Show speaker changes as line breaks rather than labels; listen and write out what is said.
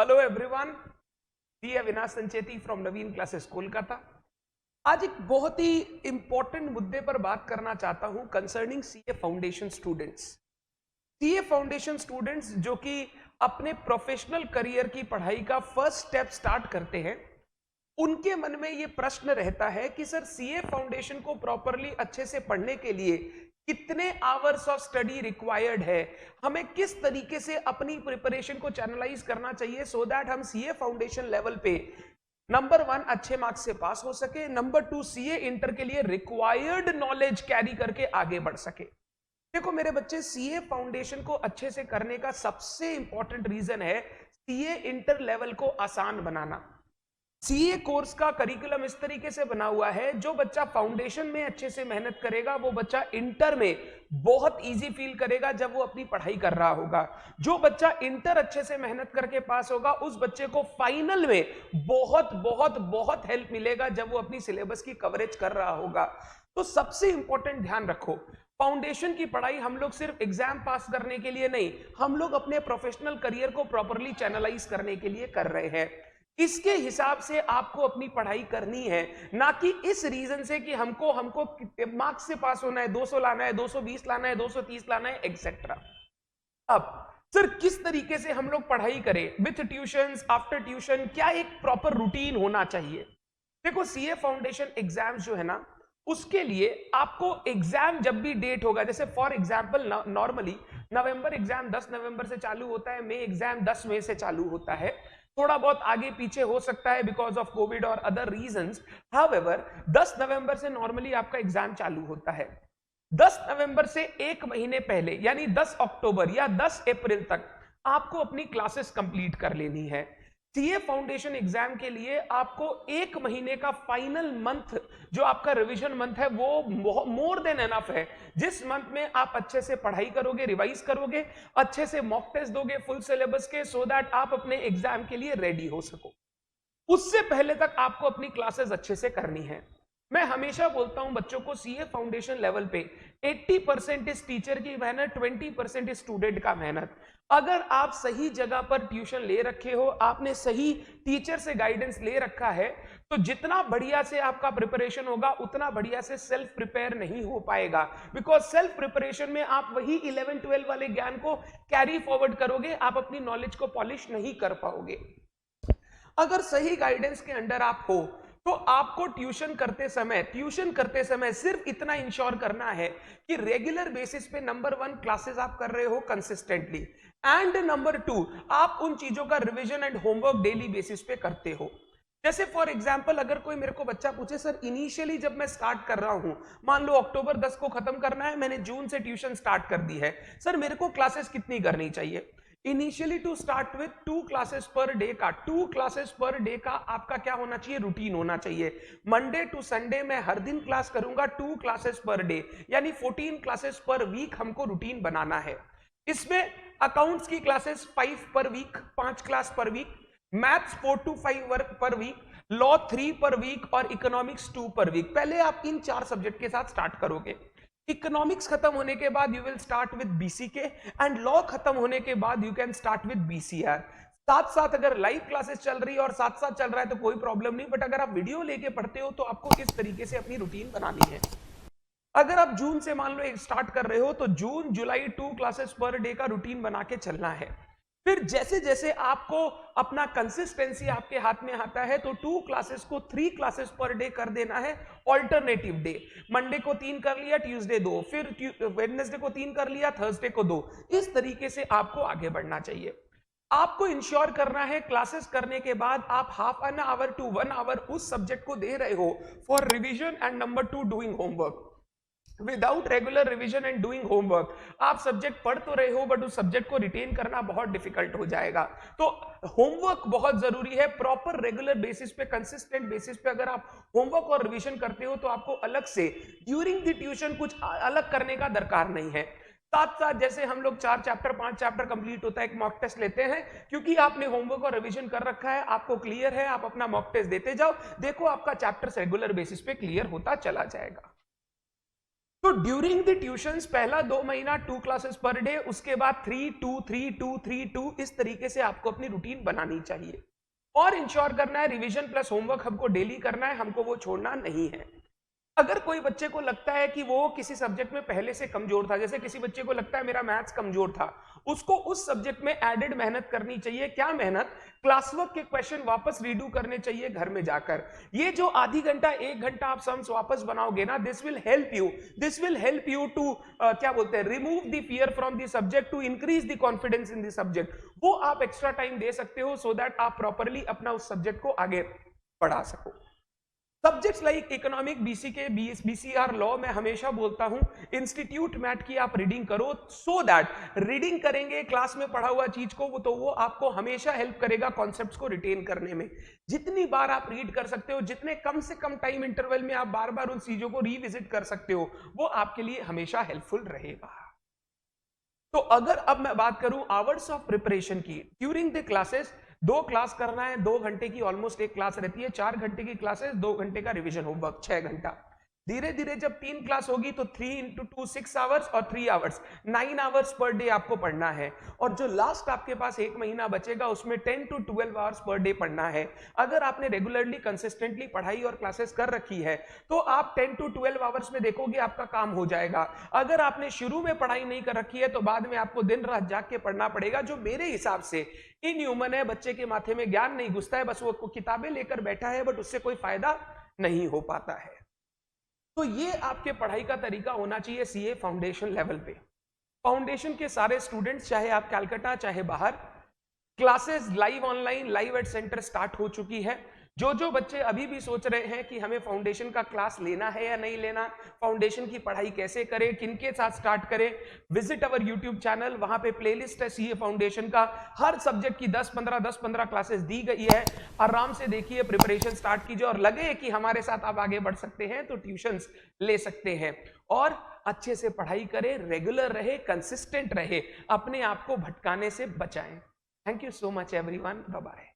Hello everyone, the Avinash Sancheti from Naveen classes Kolkata. आज एक बहुत ही इंपॉर्टेंट मुद्दे पर बात करना चाहता हूं concerning CA foundation students. CA foundation students जो कि अपने प्रोफेशनल करियर की पढ़ाई का फर्स्ट स्टेप स्टार्ट करते हैं, उनके मन में ये प्रश्न रहता है कि सर सीए फाउंडेशन को प्रॉपरली अच्छे से पढ़ने के लिए कितने आवर्स ऑफ स्टडी रिक्वायर्ड है, हमें किस तरीके से अपनी प्रिपरेशन को चैनलाइज करना चाहिए सो दैट हम सीए फाउंडेशन लेवल पे नंबर 1 अच्छे मार्क्स से पास हो सके, नंबर 2 सीए इंटर के लिए रिक्वायर्ड नॉलेज कैरी करके आगे बढ़ सके। देखो मेरे बच्चे, सीए फाउंडेशन को अच्छे से करने का सबसे इंपॉर्टेंट रीजन है सीए इंटर लेवल को आसान बनाना। सीए कोर्स का करिकुलम इस तरीके से बना हुआ है, जो बच्चा फाउंडेशन में अच्छे से मेहनत करेगा वो बच्चा इंटर में बहुत इजी फील करेगा जब वो अपनी पढ़ाई कर रहा होगा। जो बच्चा इंटर अच्छे से मेहनत करके पास होगा उस बच्चे को फाइनल में बहुत बहुत बहुत हेल्प मिलेगा जब वो अपनी सिलेबस की कवरेज कर रहा होगा। तो सबसे इंपॉर्टेंट ध्यान रखो, फाउंडेशन की पढ़ाई हम लोग सिर्फ एग्जाम पास करने के लिए नहीं, हम लोग अपने प्रोफेशनल करियर को प्रॉपरली चैनलाइज करने के लिए कर रहे हैं। इसके हिसाब से आपको अपनी पढ़ाई करनी है, ना कि इस रीजन से कि हमको मार्क्स से पास होना है, 200 लाना है, 220 लाना है, 230 लाना है, एक्सेट्रा। अब सर किस तरीके से हम लोग पढ़ाई करें, विथ ट्यूशंस, आफ्टर ट्यूशन, क्या एक प्रॉपर रूटीन होना चाहिए। देखो सीए फाउंडेशन एग्जाम जो है ना, उसके लिए आपको एग्जाम जब भी डेट होगा, जैसे for example normally November exam 10 नवंबर से चालू होता है, मई एग्जाम 10 मई से चालू होता है, थोड़ा बहुत आगे पीछे हो सकता है बिकॉज ऑफ कोविड और अदर रीजंस। हाउएवर 10 नवंबर से नॉर्मली आपका एग्जाम चालू होता है। 10 नवंबर से एक महीने पहले यानी 10 अक्टूबर या 10 अप्रैल तक आपको अपनी क्लासेस कंप्लीट कर लेनी है। सीए फाउंडेशन एग्जाम के लिए आपको एक महीने का फाइनल मंथ जो आपका रिवीजन मंथ है वो मोर देन एनफ है, जिस मंथ में आप अच्छे से पढ़ाई करोगे, रिवाइज करोगे, अच्छे से मॉक टेस्ट दोगे फुल सिलेबस के, सो दैट आप अपने एग्जाम के लिए रेडी हो सको। उससे पहले तक आपको अपनी क्लासेस अच्छे से करनी है। मैं हमेशा बोलता हूं बच्चों को, सीए फाउंडेशन लेवल पे 80% इस टीचर की मेहनत, 20% इस स्टूडेंट का मेहनत। अगर आप सही जगह पर ट्यूशन ले रखे हो, आपने सही टीचर से गाइडेंस ले रखा है, तो जितना बढ़िया से आपका प्रिपरेशन होगा उतना बढ़िया से सेल्फ प्रिपेयर नहीं हो पाएगा। बिकॉज सेल्फ प्रिपरेशन में आप वही 11-12 वाले ज्ञान को कैरी फॉरवर्ड करोगे, आप अपनी नॉलेज को पॉलिश नहीं कर पाओगे। अगर सही गाइडेंस के अंडर आप हो तो आपको ट्यूशन करते समय सिर्फ इतना इंश्योर करना है कि रेगुलर बेसिस पे नंबर 1 क्लासेस आप कर रहे हो कंसिस्टेंटली, एंड नंबर 2 आप उन चीजों का revision and homework daily basis पे करते हो। जैसे फॉर एग्जांपल अगर कोई मेरे को बच्चा पूछे, सर इनिशियली जब मैं स्टार्ट कर रहा हूं, मान लो अक्टूबर 10 को खत्म करना है, मैंने जून से ट्यूशन स्टार्ट कर दी है, सर मेरे को क्लासेस कितनी करनी चाहिए। Initially to start with 2 classes per day का, 2 क्लासेस पर डे का आपका क्या होना चाहिए, रूटीन होना चाहिए। मंडे टू संडे मैं हर दिन क्लास करूंगा, 2 क्लासेस पर डे यानी 14 क्लासेस पर वीक हमको रूटीन बनाना है। इसमें अकाउंट्स की classes 5 per week, 5 class per week, maths 4 to 5 work per week, law 3 per week और इकोनॉमिक्स 2 पर वीक। पहले आप इन 4 सब्जेक्ट के साथ स्टार्ट करोगे। इकोनॉमिक्स खत्म होने के बाद you will start with BCK, and law खत्म होने के बाद you can start with BCR. साथ साथ अगर लाइव क्लासेस चल रही है और साथ साथ चल रहा है तो कोई प्रॉब्लम नहीं, बट अगर आप वीडियो लेके पढ़ते हो तो आपको इस तरीके से अपनी रूटीन बनानी है। अगर आप जून से मान लो स्टार्ट कर रहे हो तो जून जुलाई 2 क्लासेस पर डे का रूटीन बना के चलना है। फिर जैसे जैसे आपको अपना कंसिस्टेंसी आपके हाथ में आता है तो 2 क्लासेस को 3 क्लासेस पर डे कर देना है ऑल्टरनेटिव डे। मंडे को 3 कर लिया, ट्यूसडे 2, फिर वेडनेसडे को 3 कर लिया, थर्सडे को 2। इस तरीके से आपको आगे बढ़ना चाहिए। आपको इंश्योर करना है क्लासेस करने के बाद आप half an hour to 1 hour उस सब्जेक्ट को दे रहे हो for revision and number 2 doing homework. Without regular revision and doing homework आप सब्जेक्ट पढ़ तो रहे हो बट उस सब्जेक्ट को रिटेन करना बहुत डिफिकल्ट हो जाएगा। तो होमवर्क बहुत जरूरी है। प्रॉपर रेगुलर बेसिस पे, कंसिस्टेंट बेसिस पे अगर आप होमवर्क और रिवीजन करते हो तो आपको अलग से ड्यूरिंग द ट्यूशन कुछ अलग करने का दरकार नहीं है। साथ साथ जैसे हम लोग 4 चैप्टर 5 चैप्टर कंप्लीट होता है, एक मॉक टेस्ट लेते हैं, क्योंकि आपने होमवर्क और रिवीजन कर रखा है, आपको क्लियर है, आप अपना मॉक टेस्ट देते जाओ, देखो आपका चैप्टर रेगुलर बेसिस पे क्लियर होता चला जाएगा। तो ड्यूरिंग द ट्यूशंस पहला 2 महीना 2 क्लासेस पर डे, उसके बाद 3 2 3 2 3 2, इस तरीके से आपको अपनी रूटीन बनानी चाहिए और इंश्योर करना है रिवीजन प्लस होमवर्क हमको डेली करना है, हमको वो छोड़ना नहीं है। अगर कोई बच्चे को लगता है कि वो किसी सब्जेक्ट में पहले से कमजोर था, जैसे किसी बच्चे को लगता है मेरा मैथ्स कमजोर था, उसको उस सब्जेक्ट में एडेड मेहनत करनी चाहिए। क्या मेहनत? क्लास वर्क के क्वेश्चन वापस रीडू करने चाहिए घर में जाकर। ये जो आधी घंटा 1 घंटा आप सम्स वापस बनाओगे ना, this will help you to क्या बोलते हैं, remove the fear from the subject, to increase the confidence in the subject. वो आप एक्स्ट्रा टाइम दे सकते हो सो दैट आप प्रॉपरली अपना उस सब्जेक्ट को आगे बढ़ा सको। Subjects like economic, BCK, BCR, law, मैं हमेशा बोलता हूं इंस्टीट्यूट मैट की आप रीडिंग करो, सो दैट रीडिंग करेंगे क्लास में पढ़ा हुआ चीज को, तो वो आपको हमेशा हेल्प करेगा कॉन्सेप्ट्स को रिटेन करने में। जितनी बार आप रीड कर सकते हो, जितने कम से कम टाइम इंटरवल में आप बार बार उन चीजों को रिविजिट कर सकते हो, वो आपके लिए हमेशा हेल्पफुल रहेगा। तो अगर अब मैं बात करूं आवर्स ऑफ प्रिपरेशन की, ड्यूरिंग द क्लासेस 2 क्लास करना है, 2 घंटे की ऑलमोस्ट एक क्लास रहती है, 4 घंटे की क्लासेस, 2 घंटे का रिवीजन होमवर्क, 6 घंटा। धीरे धीरे जब 3 क्लास होगी तो 3 इंटू 2 6 आवर्स और 3 आवर्स 9 आवर्स पर डे आपको पढ़ना है। और जो लास्ट आपके पास 1 महीना बचेगा उसमें 10 टू 12 आवर्स पर डे पढ़ना है। अगर आपने रेगुलरली कंसिस्टेंटली पढ़ाई और क्लासेस कर रखी है तो आप 10 टू 12 आवर्स में देखोगे आपका काम हो जाएगा। अगर आपने शुरू में पढ़ाई नहीं कर रखी है तो बाद में आपको दिन रात जाग के पढ़ना पड़ेगा, जो मेरे हिसाब से इनह्यूमन है। बच्चे के माथे में ज्ञान नहीं घुसता है, बस वो किताबें लेकर बैठा है, बट उससे कोई फायदा नहीं हो पाता है। तो ये आपके पढ़ाई का तरीका होना चाहिए सीए फाउंडेशन लेवल पे। फाउंडेशन के सारे स्टूडेंट्स, चाहे आप कलकत्ता चाहे बाहर, classes live online live at centre start हो चुकी है। जो बच्चे अभी भी सोच रहे हैं कि हमें फाउंडेशन का क्लास लेना है या नहीं लेना, फाउंडेशन की पढ़ाई कैसे करें, किनके साथ स्टार्ट करें, विजिट अवर यूट्यूब चैनल, वहां पे प्लेलिस्ट है सीए फाउंडेशन का, हर सब्जेक्ट की 10-15 क्लासेस दी गई है। आराम से देखिए, प्रिपरेशन स्टार्ट कीजिए और लगे कि हमारे साथ आप आगे बढ़ सकते हैं तो ट्यूशंस ले सकते हैं। और अच्छे से पढ़ाई करें, रेगुलर रहे, कंसिस्टेंट रहे, अपने आप को भटकाने से बचाएं। Thank you so much everyone, bye bye.